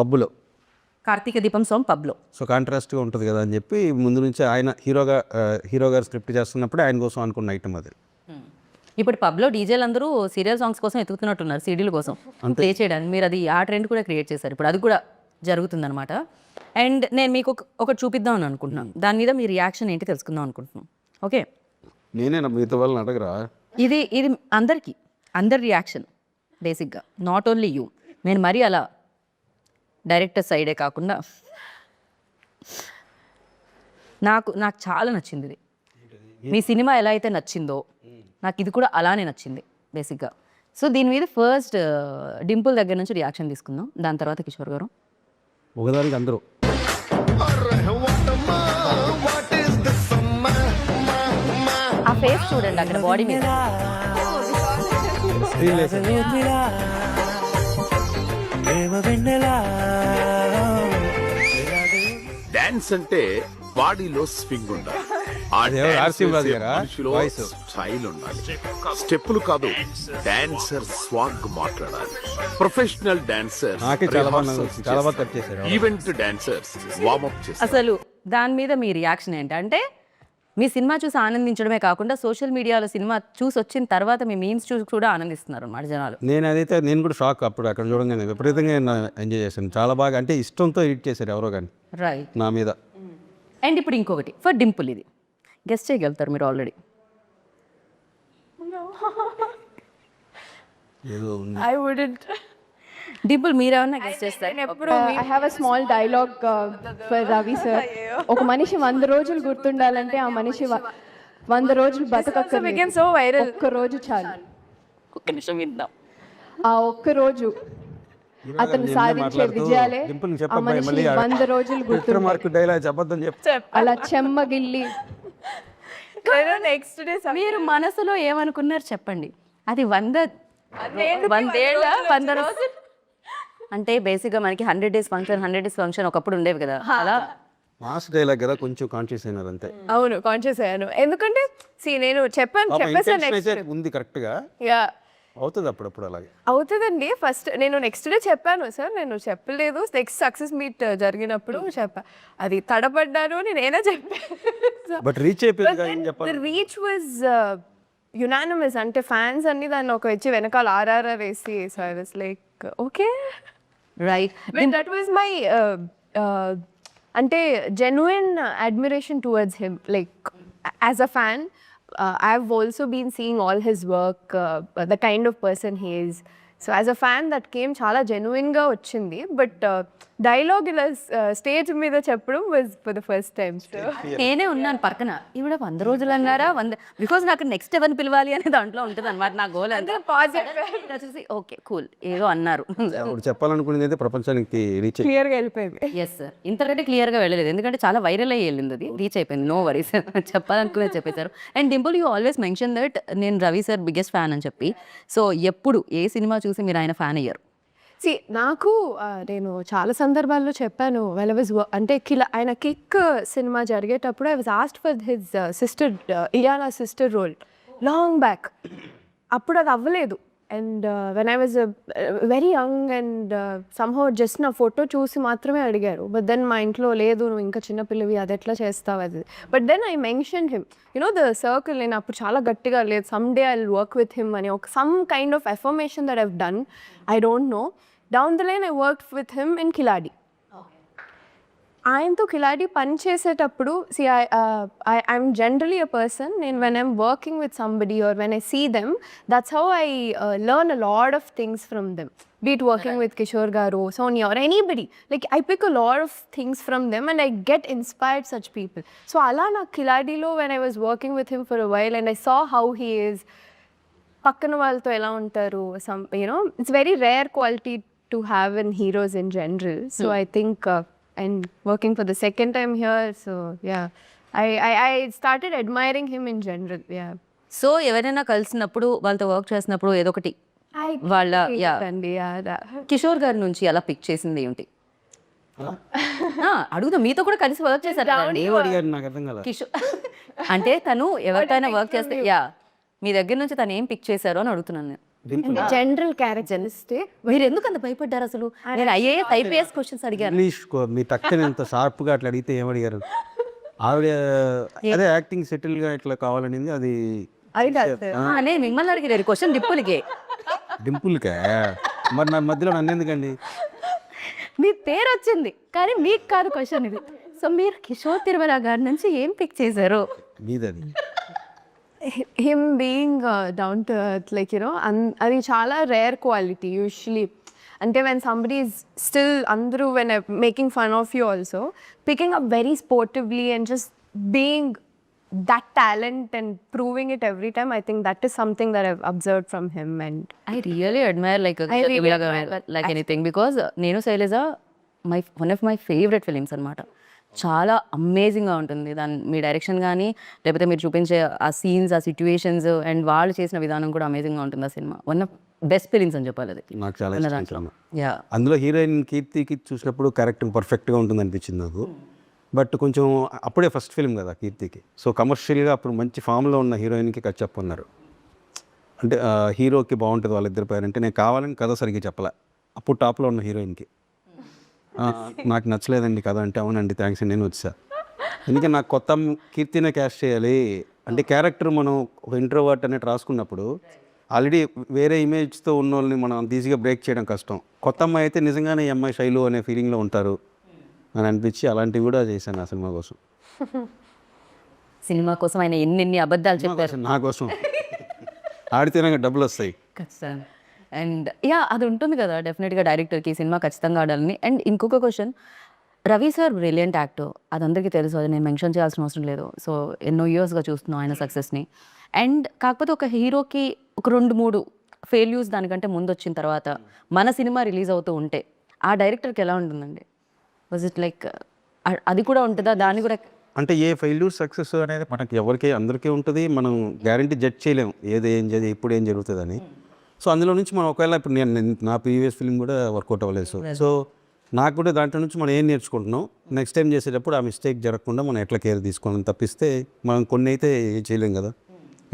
పబ్బులో కార్తీక దీపం సాంగ్ పబ్లో. సో కాంట్రాస్ట్గా ఉంటుంది కదా అని చెప్పి ముందు నుంచి ఆయన హీరో గారు స్క్రిప్ట్ చేస్తున్నప్పుడు ఆయన కోసం అనుకున్న ఐటమ్ అది. ఇప్పుడు పబ్లో డీజేలు అందరూ సీరియల్ సాంగ్స్ కోసం ఎత్తుకుతున్నట్టున్నారు, సీడీల కోసం ప్లే చేయడానికి. మీరు అది ఆ ట్రెండ్ కూడా క్రియేట్ చేశారు, ఇప్పుడు అది కూడా జరుగుతుందన్నమాట. అండ్ నేను మీకు ఒకటి చూపిద్దాం అని అనుకుంటున్నాను, దాని మీద మీ రియాక్షన్ ఏంటి తెలుసుకుందాం అనుకుంటున్నాను. ఓకే, నేనే మిగతా వాళ్ళని అడగరా? ఇది అందరి రియాక్షన్ బేసిక్గా, నాట్ ఓన్లీ యూ. నేను మరీ అలా డైరెక్టర్ సైడే కాకుండా నాకు చాలా నచ్చింది ఇది. మీ సినిమా ఎలా అయితే నచ్చిందో నాకు ఇది కూడా అలానే నచ్చింది బేసిక్గా. సో దీని మీద ఫస్ట్ డింపుల్ దగ్గర నుంచి రియాక్షన్ తీసుకుందాం, దాని తర్వాత కిషోర్ గారు. ఒకదానికి అందరూ ఆ ఫేస్ చూడండి అక్కడ బాడీ మీద. డాన్స్ అంటే బాడీలో స్వింగ్ ఉండాలి, స్టైల్ ఉండాలి. స్టెప్పులు కాదు, డాన్సర్ స్వాగ్ మాట్లాడాలి. Professional dancer event dancers warmup చేస్తారు. అసలు దాని మీద మీ రియాక్షన్ ఏంటంటే మీ సినిమా చూసి ఆనందించడమే కాకుండా సోషల్ మీడియాలో సినిమా చూసి వచ్చిన తర్వాత మీ మీమ్స్ చూసి కూడా ఆనందిస్తున్నారు అన్నమాట జనాలు. నేను కూడా షాక్ అప్పుడు అక్కడ చూడంగానే విపరీతంగా ఎంజాయ్ చేశాను. చాలా బాగా అంటే ఇష్టంతో ఎడిట్ చేశారు ఎవరో కానీ రైట్. నా మీద. అండ్ ఇప్పుడు ఇంకొకటి ఫర్ డింపుల్, ఇది గెస్ట్ చేయగలుగుతారు మీరు ఆల్రెడీ. ఏదో ఉంది. I wouldn't. డింపుల్ మీరేమన్నా గెస్ట్ చేస్తారు? I have a small dialogue for Ravi sir. ఒక మనిషి 100 రోజులు గుర్తుండాలంటే ఆ మనిషి 100 రోజులు బతకక్కర్లేదు. so viral. ఒక్క రోజు చాలు. ఒక్క నిమిషం విందాం. ఆ ఒక్క రోజు అతను సాధించే విజయాలే డింపుల్ ఆ చెప్పబ్బా మనిషి మళ్ళీ 100 రోజులు గుర్తుంటాయి. మార్కు డైలాగ్ అబద్ధం చెప్తా. అలా చెమ్మగిల్లి నెక్స్ట్ డే మీరు మనసులో ఏమనుకున్నారు చెప్పండి. అది 100 రోజులు అంటే బేసిక్గా మనకి 100 days ఫంక్షన్ ఒకప్పుడు ఉండేవి కదా, అలా మాస్ డైలాగ్ కదా, కొంచెం కాన్షియస్ అయినారు అంతే. అవును కాన్షియస్ అయ్యాను. ఎందుకంటే నేను చెప్పేసాను అయితే ఉంది కరెక్ట్గా అవుతుంది అప్పుడప్పుడు అలాగే అవుతుందండి. ఫస్ట్ నేను నెక్స్ట్ డే చెప్పాను సార్, నేను చెప్పలేదు. నెక్స్ట్ సక్సెస్ మీట్ జరిగినప్పుడు చెప్పా, అది తడబడ్డాను నేనే చెప్పాను. బట్ రీచ్ అయిపోయింది ఏం చెప్పాలి. రీచ్ వాజ్ యునానిమస్, అంటే ఫ్యాన్స్ అన్ని దాన్ని ఒక వచ్చి వెనకాల ఆర్ఆర్ఆర్ వేసి, so I was like okay right. That was my అంటే genuine admiration towards him. Like as a fan I have also been seeing all his work, the kind of person he is. So as a fan that came చాలా జెన్యున్గా వచ్చింది. But dialogue ఇలా stage మీద చెప్పడం was for the first time. నేనే ఉన్నాను పక్కన, ఈవిడ 100 రోజులు అన్నారా, 100 బికాజ్ నాకు నెక్స్ట్ ఎవరిని పిలవాలి అనే దాంట్లో ఉంటుంది అనమాట నా గోల్. అంతే చూసి ఓకే కూల్ ఏదో అన్నారు. ఇప్పుడు చెప్పాలనుకునేది అయితే ప్రపంచానికి రీచ్ క్లియర్గా వెళ్ళిపోయింది. ఎస్ సార్, ఇంతకంటే క్లియర్గా వెళ్ళలేదు ఎందుకంటే చాలా వైరల్ అయ్యి వెళ్ళింది, అది రీచ్ అయిపోయింది. నో వరీస్, చెప్పాలనుకునేది చెప్పేశారు. And Dimple you always mention that నేను రవి సార్ బిగ్గెస్ట్ ఫ్యాన్ అని చెప్పి, సో ఎప్పుడు ఏ సినిమా చూసి మీరు ఆయన ఫ్యాన్ అయ్యారు? నాకు నేను చాలా సందర్భాల్లో చెప్పాను, వెల్ వాజ్ అంటే ఆయన కిక్ సినిమా జరిగేటప్పుడు I was asked for his sister Ileana sister role long back. అప్పుడు అది అవ్వలేదు. And when I was very young and somehow just నా ఫోటో చూసి మాత్రమే అడిగారు. బట్ దెన్ మా ఇంట్లో లేదు, నువ్వు ఇంకా చిన్నపిల్లవి, అది ఎట్లా చేస్తావు అది. But then I mention him, the circle. నేను అప్పుడు చాలా గట్టిగా లేదు, some day I will work with him అని ఒక some kind of affirmation that I've done. I don't know. Down the line I work with him in Khiladi. ఆయనతో కిలాడి పని చేసేటప్పుడు ఐఎమ్ జనరలీ అ పర్సన్, నేను when I'm working with somebody or when I see them, that's how I learn a lot of things from them. Be it working with Kishore Garu, Sonia or anybody. Like I pick a lot of things from them and I get inspired such people. So ala na Kiladilo when I was working with him for a while and I saw how he is. Pakkana valto ela untaru, some it's very rare quality to have in heroes in general. So I think and working for the second time here, so yeah, I started admiring him in general. Yeah. So ఎవరైనా కలిసినప్పుడు వాళ్ళతో work చేసినప్పుడు ఏదో ఒకటి వాళ్ళ కిషోర్ గారి నుంచి అలా పిక్ చేసింది ఏంటి అడుగుతా. మీతో కూడా కలిసి వర్క్ చేశారు నాకు అర్థం కాలేదు. కిషోర్ అంటే తను ఎవరికైనా వర్క్ చేస్తే మీ దగ్గర నుంచి తను ఏం పిక్ చేశారో అని అడుగుతున్నాను నేను. General characteristic. మీరు ఎందుకు అంత భయపడ్డారు అసలు? నేను ఐఏఎస్ క్వశ్చన్స్ అడిగాను. ఇంగ్లీష్ మీ తక్కని ఎంత షార్ప్గా అట్లా అడిగితే ఏమడిగారు? ఆవిడ అదే యాక్టింగ్ సెటిల్గా ఇట్లా కావాలనింది. అది నేను మిమ్మల్ని అడిగారు క్వశ్చన్ డింపుల్కే. డింపుల్కా? మరి నా మధ్యలో నన్ను ఎందుకండి? మీ పేరు వచ్చింది కానీ మీకు కాదు క్వశ్చన్ ఇది. సో మీరు కిషోర్ తిరుమల గారి నుంచి ఏం పిక్ చేశారు? మీదది him being down to earth, like అది చాలా రేర్ క్వాలిటీ యూజువలీ. అంటే వెన్ సంబడీ ఈజ్ స్టిల్ అందరూ when making fun of you also picking up very sportively and just being that talent and proving it every time, I think that is something that I've observed from him and I really admire like anything because నేను Shailaja one of my favorite films అన్నమాట. చాలా అమేజింగ్గా ఉంటుంది దాని మీ direction కానీ లేకపోతే మీరు చూపించే ఆ సీన్స్, ఆ సిచ్యువేషన్స్ అండ్ వాళ్ళు చేసిన విధానం కూడా అమేజింగ్గా ఉంటుంది. ఆ cinema one of best films అని చెప్పాలి అది. నాకు చాలా అందులో హీరోయిన్ కీర్తికి చూసినప్పుడు కరెక్ట్ పర్ఫెక్ట్గా ఉంటుంది అనిపించింది నాకు. బట్ కొంచెం అప్పుడే ఫస్ట్ ఫిల్మ్ కదా కీర్తికి, సో కమర్షియల్గా అప్పుడు మంచి ఫామ్లో ఉన్న హీరోయిన్కి కట్ చెప్పన్నారు. అంటే హీరోకి బాగుంటుంది వాళ్ళిద్దరి పేరు అంటే నేను కావాలని కథ సరిగ్గా చెప్పలే. అప్పుడు టాప్లో ఉన్న హీరోయిన్కి నాకు నచ్చలేదండి కథ అంటే, అవునండి థ్యాంక్స్ అండి నేను వచ్చా. ఎందుకంటే నాకు కొత్త కీర్తినే క్యాస్ట్ చేయాలి అంటే క్యారెక్టర్ మనం ఒక ఇంట్రోవర్ట్ అనేది రాసుకున్నప్పుడు ఆల్రెడీ వేరే ఇమేజ్తో ఉన్న వాళ్ళని మనం అంత ఈజీగా బ్రేక్ చేయడం కష్టం. కొత్త అమ్మాయి అయితే నిజంగానే ఈ అమ్మాయి శైలు అనే ఫీలింగ్లో ఉంటారు అని అనిపించి అలాంటివి కూడా చేశాను ఆ సినిమా కోసం. సినిమా కోసం ఆయన ఎన్ని అబద్ధాలు చెప్పారు. నా కోసం ఆడితేనే డబ్బులు వస్తాయి. ఖచ్చితంగా. అండ్ అది ఉంటుంది కదా డెఫినెట్గా డైరెక్టర్కి సినిమా ఖచ్చితంగా ఆడాలని. అండ్ ఇంకొక question, Ravi sir brilliant actor, అది అందరికీ తెలుసు, అది నేను మెన్షన్ చేయాల్సిన అవసరం లేదు. సో ఎన్నో ఇయర్స్గా చూస్తున్నాం ఆయన సక్సెస్ని. అండ్ కాకపోతే ఒక హీరోకి ఒక 2-3 ఫెయిల్యూర్స్ దానికంటే ముందు వచ్చిన తర్వాత మన సినిమా రిలీజ్ అవుతూ ఉంటే ఆ డైరెక్టర్కి ఎలా ఉంటుందండి? వాజ్ ఇట్ లైక్ అది కూడా ఉంటుందా? దాన్ని కూడా అంటే ఏ ఫెయిల్యూర్ సక్సెస్ అనేది మనకి ఎవరికి అందరికీ ఉంటుంది. మనం గ్యారంటీ జడ్జ్ చేయలేము ఇప్పుడు ఏం జరుగుతుందని. సో అందులో నుంచి మనం ఒకవేళ ఇప్పుడు నా ప్రీవియస్ ఫిల్మ్ కూడా వర్కౌట్ అవ్వలేదు. సో నాకు కూడా దాంట్లో నుంచి మనం ఏం నేర్చుకుంటున్నాం, నెక్స్ట్ టైం చేసేటప్పుడు ఆ మిస్టేక్ జరగకుండా మనం ఎట్లా కేర్ తీసుకోవాలని తప్పిస్తే మనం కొన్ని అయితే చేయలేం కదా.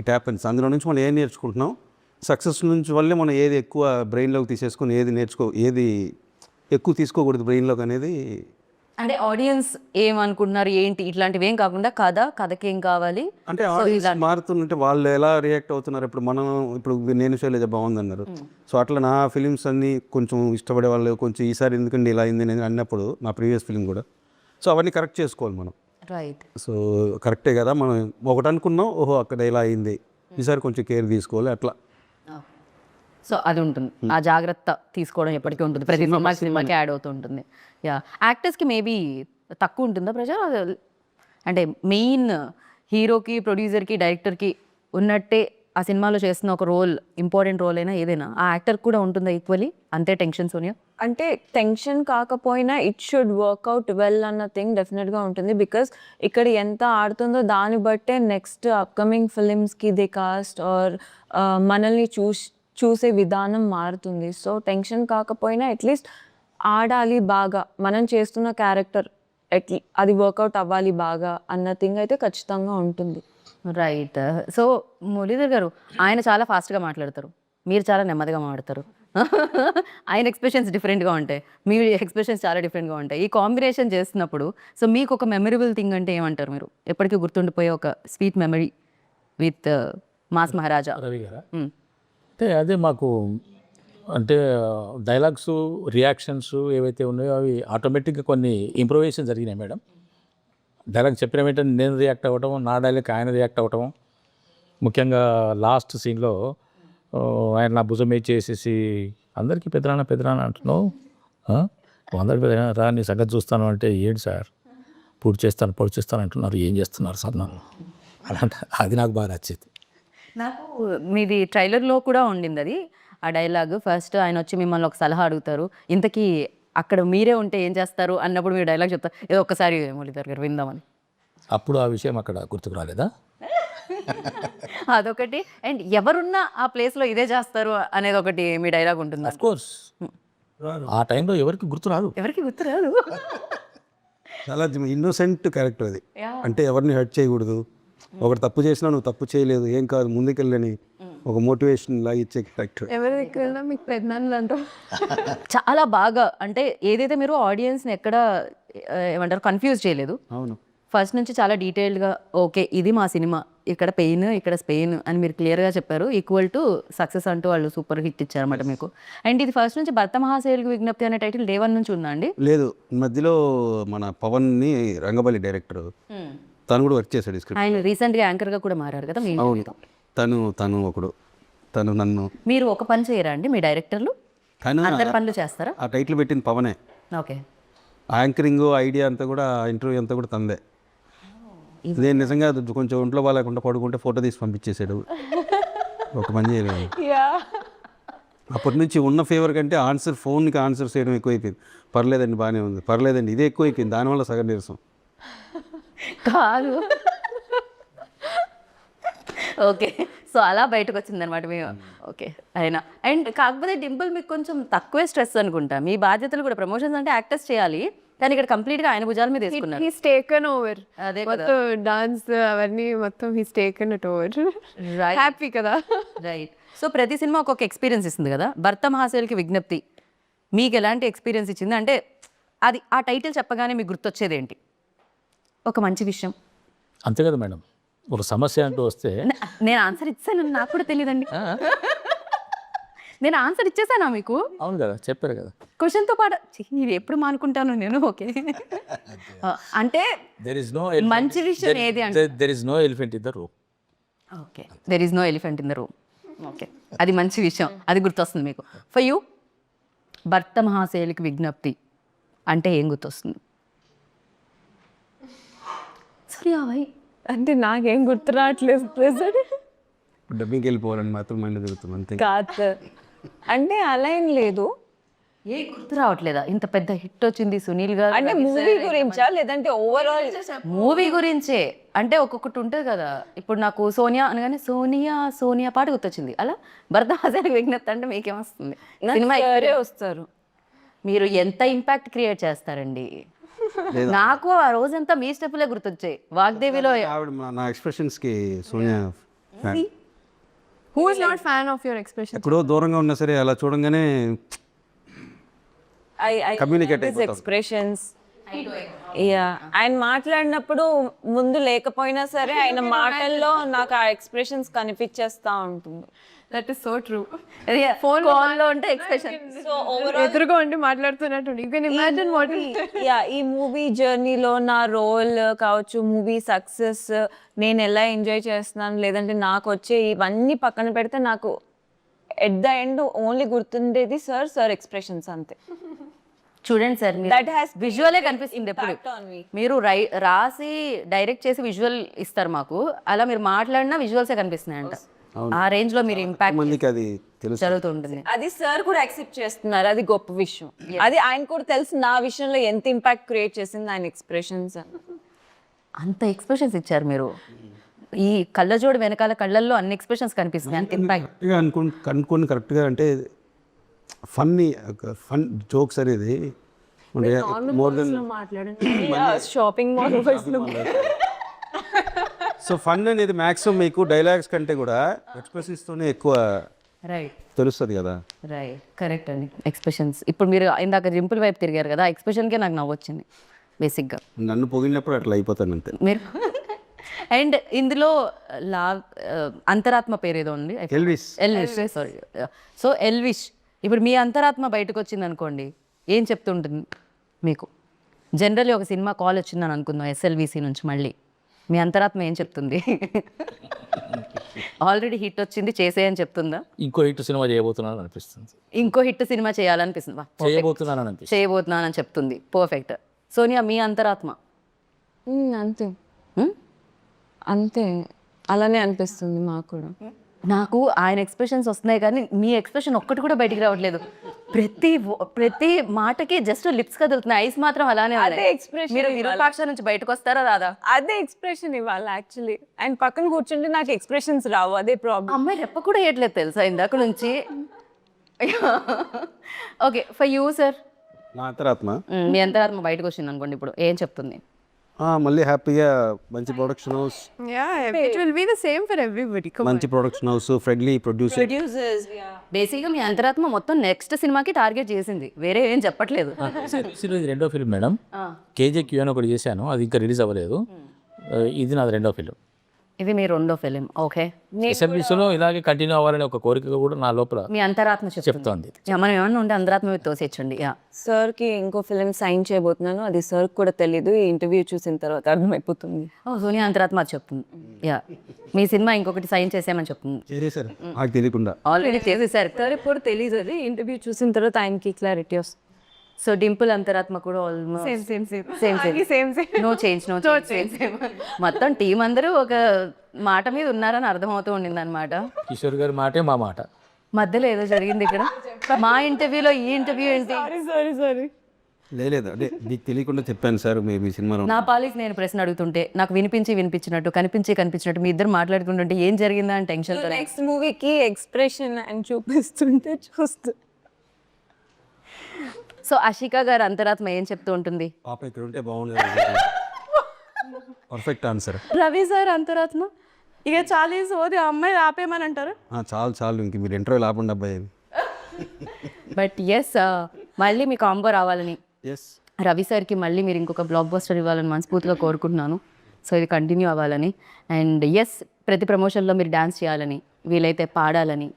It happens. అందులో నుంచి మనం ఏం నేర్చుకుంటున్నాం, సక్సెస్ నుంచి వల్లే మనం ఏది ఎక్కువ బ్రెయిన్లోకి తీసేసుకొని ఏది ఎక్కువ తీసుకోకూడదు బ్రెయిన్లోకి అనేది. అంటే ఆడియన్స్ ఏమనుకుంటున్నారు ఏంటి ఇట్లాంటివి ఏం కాకుండా కథకి ఏం కావాలి అంటే ఆడియన్స్ మారుతుంటే వాళ్ళు ఎలా రియాక్ట్ అవుతున్నారు. ఇప్పుడు నేను శైలజ బాగుందన్నారు. సో అట్లా నా ఫిలిమ్స్ అన్నీ కొంచెం ఇష్టపడే వాళ్ళు కొంచెం ఈసారి ఎందుకండి ఇలా అయింది అని అన్నప్పుడు నా ప్రీవియస్ ఫిలిం కూడా, సో అవన్నీ కరెక్ట్ చేసుకోవాలి మనం. రైట్. సో కరెక్టే కదా, మనం ఒకటి అనుకున్నాం, ఓహో అక్కడ ఇలా అయింది, ఈసారి కొంచెం కేర్ తీసుకోవాలి అట్లా. సో అది ఉంటుంది, ఆ జాగ్రత్త తీసుకోవడం ఎప్పటికీ ఉంటుంది, ప్రతి సినిమాకి యాడ్ అవుతూ ఉంటుంది. యాక్టర్స్కి మేబీ తక్కువ ఉంటుందా ప్రెషర్? అంటే మెయిన్ హీరోకి, ప్రొడ్యూసర్కి, డైరెక్టర్కి ఉన్నట్టే ఆ సినిమాలో చేస్తున్న ఒక రోల్, ఇంపార్టెంట్ రోల్ అయినా ఏదైనా ఆ యాక్టర్ కూడా ఉంటుందా ఈక్వల్లీ? అంతే టెన్షన్స్ ఉన్నాయా? అంటే టెన్షన్ కాకపోయినా ఇట్ షుడ్ వర్క్అవుట్ వెల్ అన్న థింగ్ డెఫినెట్గా ఉంటుంది. బికాస్ ఇక్కడ ఎంత ఆడుతుందో దాన్ని బట్టే నెక్స్ట్ అప్కమింగ్ ఫిలిమ్స్కి దే కాస్ట్ ఆర్ మనల్ని చూసే విధానం మారుతుంది. సో టెన్షన్ కాకపోయినా అట్లీస్ట్ ఆడాలి బాగా, మనం చేస్తున్న క్యారెక్టర్ అది వర్కౌట్ అవ్వాలి బాగా అన్న థింగ్ అయితే ఖచ్చితంగా ఉంటుంది. రైట్. సో మురళీధర్ గారు, ఆయన చాలా ఫాస్ట్గా మాట్లాడతారు, మీరు చాలా నెమ్మదిగా మాట్లాడతారు. ఆయన ఎక్స్ప్రెషన్స్ డిఫరెంట్గా ఉంటాయి, మీ ఎక్స్ప్రెషన్స్ చాలా డిఫరెంట్గా ఉంటాయి. ఈ కాంబినేషన్ చేస్తున్నప్పుడు సో మీకు ఒక మెమరబుల్ థింగ్ అంటే ఏమంటారు? మీరు ఎప్పటికీ గుర్తుండిపోయే ఒక స్వీట్ మెమరీ విత్ మాస్ మహారాజా. రవి గారా? అంటే అదే మాకు అంటే డైలాగ్స్, రియాక్షన్స్ ఏవైతే ఉన్నాయో అవి ఆటోమేటిక్గా కొన్ని ఇంప్రూవేషన్ జరిగినాయి మేడం. డైలాగ్ చెప్పిన వెంటనే నేను రియాక్ట్ అవ్వటం, నా డైలాగ్ ఆయన రియాక్ట్ అవ్వటం. ముఖ్యంగా లాస్ట్ సీన్లో ఆయన నా భుజం మీద చేసేసి అందరికీ పెద్దనాన్న అంటున్నావు, అందరి పెద్దనా రా నీ సంగతి చూస్తాను అంటే, ఏంటి సార్ పొడి చేస్తాను అంటున్నారు, ఏం చేస్తున్నారు సార్ నన్ను అలాంటి. అది నాకు బాగా నచ్చింది. నాకు మీది ట్రైలర్లో కూడా ఉండింది అది, ఆ డైలాగ్. ఫస్ట్ ఆయన వచ్చి మిమ్మల్ని ఒక సలహా అడుగుతారు, ఇంతకీ అక్కడ మీరే ఉంటే ఏం చేస్తారు అన్నప్పుడు మీరు డైలాగ్ చెప్తారు, ఏదో ఒక్కసారి మురళీధర్ గారు విందామని. అప్పుడు ఆ విషయం అక్కడ గుర్తుకు రాలేదా? అదొకటి. అండ్ ఎవరున్నా ఆ ప్లేస్లో ఇదే చేస్తారు అనేది ఒకటి మీ డైలాగ్ ఉంటుంది. అఫ్ కోర్స్ ఆ టైంలో ఎవరికి గుర్తురాదు. ఎవరికి గుర్తురాదు. చాలా ఇన్నోసెంట్ క్యారెక్టర్ అది. అంటే ఎవరిని హర్ట్ చేయకూడదు, ఒకటి తప్పు చేసినా నువ్వు తప్పు చేయలేదు, ఏం కాదు ముందుకెళ్ళని ఒక మోటివేషన్ లాగా ఇచ్చే క్యారెక్టర్. ఎవరి దగ్గర మీకు పెద్దనాన్నలు అంటారు. చాలా బాగా, అంటే ఏదైతే మీరు ఆడియన్స్ని ఎక్కడ ఏమంటారు కన్ఫ్యూజ్ చేయలేదు. అవును, ఫస్ట్ నుంచి చాలా డీటెయిల్డ్గా ఓకే ఇది మా సినిమా, ఇక్కడ పెయిన్ ఇక్కడ స్పెయిన్ అని మీరు క్లియర్గా చెప్పారు. ఈక్వల్ టు సక్సెస్ అంటూ వాళ్ళు సూపర్ హిట్ ఇచ్చారన్నమాట మీకు. అండ్ ఇది ఫస్ట్ నుంచి భర్త మహాశైలుకి విజ్ఞప్తి అనే టైటిల్ డే 1 నుంచి ఉందా అండి? లేదు, మధ్యలో మన పవన్ని రంగబలి డైరెక్టర్ తను కూడా వర్క్ చేశాడు స్క్రిప్ట్. ఆయన రీసెంట్గా యాంకర్గా కూడా మారారు కదా. తను నన్ను మీరు ఒక పని చేయరా అండి మీ డైరెక్టర్లు? తను అందరి పనులు చేస్తారా? ఆ టైటిల్ పెట్టింది పవనే. ఓకే. యాంకరింగ్ ఐడియా అంతా కూడా, ఇంటర్వ్యూ అంతా కూడా తందే. నేను నిజంగా కొంచెం ఒంట్లో బాగాలేకుండా పడుకుంటే ఫోటో తీసి పంపించేసాడు, ఒక పని చేయలేదు. అప్పటి నుంచి ఉన్న ఫేవర్ కంటే ఫోన్కి ఆన్సర్ చేయడం ఎక్కువైపోయింది. పర్లేదండి బాగానే ఉంది, పర్లేదండి ఇదే ఎక్కువైపోయింది, దానివల్ల సగం నీరసం. కాదు. ఓకే. సో అలా బయటకు వచ్చింది అనమాట మేము. ఓకే అయినా అండ్ కాకపోతే డింపుల్ మీకు కొంచెం తక్కువే స్ట్రెస్ అనుకుంటా. మీ బాధ్యతలు కూడా ప్రమోషన్స్ అంటే యాక్టర్స్ చేయాలి, కానీ ఇక్కడ కంప్లీట్గా ఆయన భుజాల మీద తీసుకున్నారు. He's taken over. అదే మొత్తం డాన్స్ అవన్నీ మొత్తం he's taken it over. Happy కదా. రైట్. సో ప్రతి సినిమా ఒక్కొక్క ఎక్స్పీరియన్స్ ఇస్తుంది కదా. భర్త మహాశైలుకి విజ్ఞప్తి మీకు ఎలాంటి ఎక్స్పీరియన్స్ ఇచ్చింది? అంటే అది ఆ టైటిల్ చెప్పగానే మీకు గుర్తొచ్చేది ఏంటి? ఒక మంచి విషయం. అంతే కదా మేడం, ఒక సమస్య అంటూ వస్తే నేను ఆన్సర్ ఇచ్చాను, నాకు కూడా తెలియదండి. నేను ఆన్సర్ ఇచ్చేసానా మీకు? అవును కదా, చెప్పారు కదా. క్వశ్చన్తో పాటు ఇది ఎప్పుడు మానుకుంటాను నేను. ఓకే, అంటే దెర్ ఇస్ నో మంచి విషయం ఏది అంటే there is no elephant in the room. Okay, there is no elephant in the room. Okay, అది మంచి విషయం, అది గుర్తొస్తుంది మీకు. ఫర్ యూ, భర్త మహాశైలికి విజ్ఞప్తి అంటే ఏం గుర్తొస్తుంది? సరే అవై అంటే నాకేం గుర్తు రావట్లేదు ప్రెసెంట్. డబ్బింగ్కి వెళ్ళిపోవాలని మాత్రం మైండ్ తిరుగుతుంది అంతే. కాదు సార్, అంటే అలా ఏం లేదు. ఏ గుర్తు రావట్లేదా? ఇంత పెద్ద హిట్ వచ్చింది సునీల్ గారు అంటే మూవీ గురించా లేదంటే ఓవరాల్? మూవీ గురించే. అంటే ఒక్కొక్కటి ఉంటుంది కదా. ఇప్పుడు నాకు సోనియా అనగానే సోనియా సోనియా పాట గుర్తొచ్చింది. అలా భర్త మహాశైలికి విజ్ఞప్తి అంటే మీకేమొస్తుంది? సినిమా సరే వస్తారు. మీరు ఎంత ఇంపాక్ట్ క్రియేట్ చేస్తారండి. నాకు ఆ రోజంతా మీ స్టెప్లే గుర్తొచ్చాయి. వాగ్దేవిలో ఆవిడ నా ఎక్స్ప్రెషన్స్కి Sonia fan. Who is not fan of your expression? ఎక్కడో దూరంగా ఉన్నా సరే అలా చూడంగానే Communicate అయిపోతాం. ఎక్స్ప్రెషన్స్. ఆయన మాట్లాడినప్పుడు ముందు లేకపోయినా సరే ఆయన మాటల్లో నాకు ఆ ఎక్స్ప్రెషన్స్ కనిపించేస్తా ఉంటుంది. That is so true. Phone కాల్లో ఉంటే ఎక్స్ప్రెషన్. సో ఓవరాల్ ఎదురుగా ఉండి మాట్లాడుతున్నట్టు యూ కెన్ ఇమాజిన్ వాట్ ఈ మూవీ జర్నీలో నా రోల్ కావచ్చు, మూవీ సక్సెస్, నేను ఎలా ఎంజాయ్ చేస్తున్నాను, లేదంటే నాకు వచ్చే ఇవన్నీ పక్కన పెడితే నాకు ఎట్ ద ఎండ్ ఓన్లీ గుర్తుండేది సార్ ఎక్స్ప్రెషన్స్ అంతే. చూడండి సార్, That has విజువలే కనిపిస్తుంది ఎప్పుడు. impact on me. మీరు రాసి డైరెక్ట్ చేసి విజువల్ ఇస్తారు మాకు, అలా మీరు మాట్లాడినా విజువల్సే కనిపిస్తున్నాయి అంట. ఆ రేంజ్ లో మీరు ఇంపాక్ట్ మందికి అది తెలుసు. జరుగుతూ ఉంటుంది. అది సార్ కూడా యాక్సెప్ట్ చేస్తున్నారు, అది గొప్ప విషయం. అది ఆయన కూడా తెలుసు నా విషయంలో ఎంత ఇంపాక్ట్ క్రియేట్ చేసింది ఆయన ఎక్స్ప్రెషన్స్. అంత ఎక్స్ప్రెషన్స్ ఇచ్చారు మీరు. ఈ కళ్ళజోడు వెనకాల కళ్ళల్లో అన్ని ఎక్స్ప్రెషన్స్ కనిపిస్తున్నాయి, అంత ఇంపాక్ట్. కరెక్ట్గా కనుక్కొని కరెక్ట్గా అంటే ఫన్ జోక్స్ అనేది more than shopping mall so fun అనేది మ్యాక్సిమం మీకు డైలాగ్స్ కంటే కూడా ఎక్స్ప్రెషన్స్తోనే ఎక్కువ రైట్ తెలుస్తుంది కదా. రైట్, కరెక్ట్ అండి. ఎక్స్ప్రెషన్స్ ఇప్పుడు మీరు ఇందాక రింపుల్ వైపు తిరిగారు కదా, ఆ ఎక్స్ప్రెషన్కే నాకు నవ్వు వచ్చింది బేసిక్గా. నన్ను పొగిడినప్పుడు అట్లా అయిపోతాను అంతే. మీరు అండ్ ఇందులో అంతరాత్మ పేరు ఏదో ఉంది, ఎల్విస్. సారీ. సో ఎల్విష్, ఇప్పుడు మీ అంతరాత్మ బయటకు వచ్చింది అనుకోండి, ఏం చెప్తుంటుంది మీకు? జనరల్లీ ఒక సినిమా కాల్ వచ్చిందని అనుకుందాం ఎస్ఎల్విసి నుంచి, మళ్ళీ మీ అంతరాత్మ ఏం చెప్తుంది? ఆల్రెడీ హిట్ వచ్చింది చేసేయని చెప్తుందా? ఇంకో హిట్ సినిమా చేయబోతున్నాను అనిపిస్తుంది. ఇంకో హిట్ సినిమా చేయాలనిపిస్తుంది, చేయబోతున్నాను అనిపిస్తుంది. చేయబోతున్నానని చెప్తుంది. పర్ఫెక్ట్. సోనియా, మీ అంతరాత్మ? అంతే అంతే, అలానే అనిపిస్తుంది మాకు కూడా. నాకు ఆయన ఎక్స్ప్రెషన్స్ వస్తున్నాయి కానీ మీ ఎక్స్ప్రెషన్ ఒక్కటి కూడా బయటికి రావట్లేదు. ప్రతి మాటకి జస్ట్ లిప్స్ కదులుతున్నాయి, ఐస్ మాత్రం అలానే అదే ఉన్నాయి. expression మీరు విరూపాక్ష నుంచి బయటకు వస్తారా రాదా? అదే ఎక్స్ప్రెషన్ ఇవ్వాలి యాక్చువల్లీ. ఆయన పక్కన కూర్చుంటే నాకు ఎక్స్ప్రెషన్స్ రావు, అదే ప్రాబ్లం. అమ్మాయి రెప్ప కూడా వేయట్లేదు తెలుసా ఇందాక నుంచి. ఓకే, ఫర్ యూ సార్, నా అంతరాత్మ మీ అంతరాత్మ బయటకు వచ్చింది అనుకోండి, ఇప్పుడు ఏం చెప్తుంది? మళ్ళీ హ్యాపీగా మంచి production house, it will be the same for everybody. మంచి ప్రొడక్షన్ హౌస్, ఫ్రెండ్లీ ప్రొడ్యూసర్. బేసిక్గా మీ అంతరాత్మ మొత్తం నెక్స్ట్ సినిమాకి టార్గెట్ చేసింది, వేరే ఏం చెప్పట్లేదు. ఇది రెండో ఫిల్మ్ మేడం. కేజేక్యూ అని ఒకటి చేశాను, అది ఇంకా రిలీజ్ అవ్వలేదు. ఇది నాది రెండో ఫిల్మ్. ఇది మీ రెండో ఫిలిం. ఓకే, ఎస్ఎంబీసీలో ఇలాగే కంటిన్యూ అవ్వాలనే ఒక కోరిక కూడా నా లోపల మీ అంతరాత్మ చెప్తోంది. మనం ఏమన్నా ఉంటే అంతరాత్మ మీద తోసేచ్చండి. సార్కి ఇంకో ఫిలిం సైన్ చేయబోతున్నాను, అది సార్కి కూడా తెలీదు, ఈ ఇంటర్వ్యూ చూసిన తర్వాత అర్థమైపోతుంది. సోనియా అంతరాత్మ అది చెప్తుంది. మీ సినిమా ఇంకొకటి సైన్ చేసామని చెప్తుంది. చేసేసారు నాకు తెలియకుండా. ఆల్రెడీ చేసేసారు. సార్ ఇప్పుడు తెలీదు, అది ఇంటర్వ్యూ చూసిన తర్వాత ఆయనకి క్లారిటీ వస్తుంది. సో డింపుల్ అంతరాత్మ కూడా ఆల్మోస్ట్ సేమ్. No change. మొత్తం టీం అందరూ ఒక మాట మీద ఉన్నారని అర్థమవుతూ ఉండింది అనమాట. కిషోర్ గారి మాటే మా మాట. మధ్యలో ఏదో జరిగింది ఇక్కడ. మా ఇంటర్వ్యూలో ఈ ఇంటర్వ్యూ ఏంటి? సారీ లేదు అంటే నీకు తెలియకుండా చెప్పాను సార్ మీ సినిమాలో. నా పాలికి నేను ప్రశ్న అడుగుతుంటే నాకు వినిపించినట్టు కనిపించినట్టు మీ ఇద్దరు మాట్లాడుకుంటుంటే ఏం జరిగిందా అని టెన్షన్. నెక్స్ట్ మూవీకి ఎక్స్ప్రెషన్ అని చూపిస్తుంటే చూస్తూ. సో అషికా గారు అంతరాత్మ ఏం చెప్తూ ఉంటుంది? పాప ఇక్కడ ఉంటే బాగుండేది. Perfect answer. రవి సార్ అంతరాత్మ ఇక చాలా సోది, అమ్మాయి ఆపేమని అంటారు. చాలు ఇంక మీరు ఇంటర్వ్యూ ఆపండి అబ్బాయి. బట్ ఎస్, మళ్ళీ మీ కాంబో రావాలని. ఎస్, రవి సార్కి మళ్ళీ మీరు ఇంకొక బ్లాక్ బస్టర్ ఇవ్వాలని మనస్ఫూర్తిగా కోరుకుంటున్నాను. సో ఇది కంటిన్యూ అవ్వాలని. అండ్ ఎస్, ప్రతి ప్రమోషన్లో మీరు డ్యాన్స్ చేయాలని, వీలైతే పాడాలని,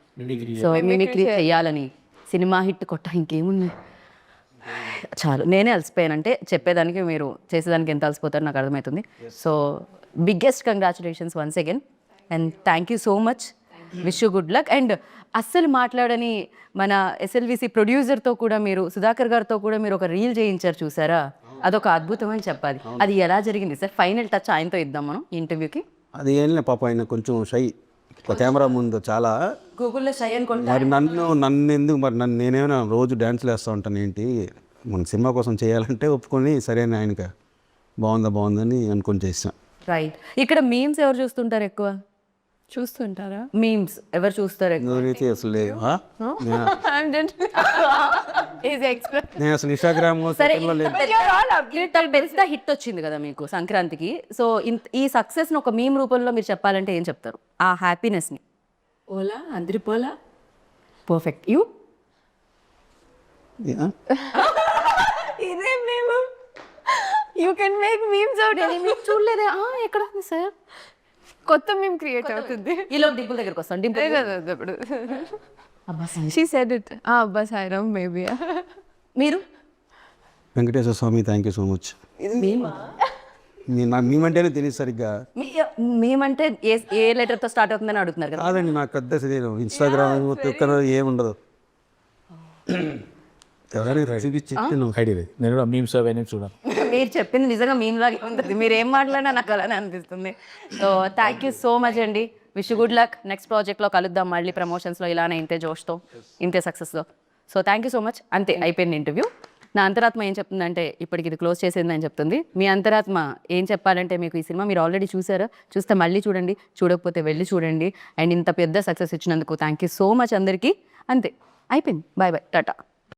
సో మిమిక్రీ చేయాలని, సినిమా హిట్ కొట్ట ఇంకేముంది చాలు. నేనే అలసిపోయాను, అంటే చెప్పేదానికి మీరు చేసేదానికి ఎంత అలసిపోతారో నాకు అర్థమవుతుంది. So biggest congratulations once again and thank you so much. Wish you good luck. And అస్సలు మాట్లాడని మన ఎస్ఎల్విసి ప్రొడ్యూసర్తో కూడా మీరు, సుధాకర్ గారితో కూడా మీరు ఒక రీల్ చేయించారు చూసారా, అదొక అద్భుతమని చెప్పాలి. అది ఎలా జరిగింది సార్? ఫైనల్ టచ్ ఆయనతో ఇద్దాం మనం ఈ ఇంటర్వ్యూకి. అది ఏం లేదు పాప, ఆయన కొంచెం షై కెమెరా ముందు చాలా. గూగుల్లో షై అనుకుంటా. మరి నన్ను ఎందుకు, మరి నేనేమైనా రోజు డ్యాన్స్లు వేస్తూ ఉంటాను ఏంటి, మన సినిమా కోసం చేయాలంటే ఒప్పుకొని సరే అని ఆయనకి బాగుందని అనుకొని చేసాం. రైట్. ఇక్కడ మీమ్స్ ఎవరు చూస్తుంటారు ఎక్కువ? చూస్తుంటారా? మీమ్స్ ఎవరు చూస్తారు ఎక్కువ? నేనైతే అసలు లేదు. నేను అసలు ఇన్స్టాగ్రామ్ సరే, లేదు. పెద్ద హిట్ వచ్చింది కదా మీకు సంక్రాంతికి. సో ఈ సక్సెస్ని ఒక మీమ్ రూపంలో మీరు చెప్పాలంటే ఏం చెప్తారు? ఆ హ్యాపీనెస్ని. ఓలా అందరి పోలా. పర్ఫెక్ట్. యూ? ఇదే మేము you can make memes out. చూడలేదే. ఎక్కడ ఉంది సార్? కొత్త మేము క్రియేట్ అవుతుంది. ఈలో డింపుల్ దగ్గరకు వస్తాం. డింపుల్ ఇప్పుడు షీ సెడ్ ఇట్. అబ్బా సాయిరామ్ మేబీ. మీరు? వెంకటేశ్వర స్వామి, థ్యాంక్ యూ సో మచ్. నాకు మేమంటేనే తెలియదు సరిగ్గా. మేమంటే ఏ లెటర్తో స్టార్ట్ అవుతుందని అడుగుతున్నారు కదా. కాదండి, నాకు పెద్ద నేను ఇన్స్టాగ్రామ్ ట్విట్టర్ ఏముండదు. ఎవరైనా చూపించి ఐడియా లేదు. నేను కూడా మీమ్స్ అవన్నీ చూడాలి. మీరు చెప్పింది నిజంగా మీమ్లాగే ఉంటుంది. మీరు ఏం మాట్లాడినా నాకు అలానే అనిపిస్తుంది. So thank you so much అండి. Wish good luck. నెక్స్ట్ ప్రాజెక్ట్లో కలుద్దాం మళ్ళీ, ప్రమోషన్స్లో ఇలానే ఇంతే జోష్తో, ఇంతే సక్సెస్తో. So thank you so much. అంతే, అయిపోయింది ఇంటర్వ్యూ. నా అంతరాత్మ ఏం చెప్తుందంటే ఇప్పటికి ఇది క్లోజ్ చేసేది అని చెప్తుంది. మీ అంతరాత్మ ఏం చెప్పాలంటే, మీకు ఈ సినిమా మీరు ఆల్రెడీ చూసారా, చూస్తే మళ్ళీ చూడండి, చూడకపోతే వెళ్ళి చూడండి. అండ్ ఇంత పెద్ద సక్సెస్ ఇచ్చినందుకు థ్యాంక్ యూ సో మచ్ అందరికీ. అంతే, అయిపోయింది. Bye bye, Tata.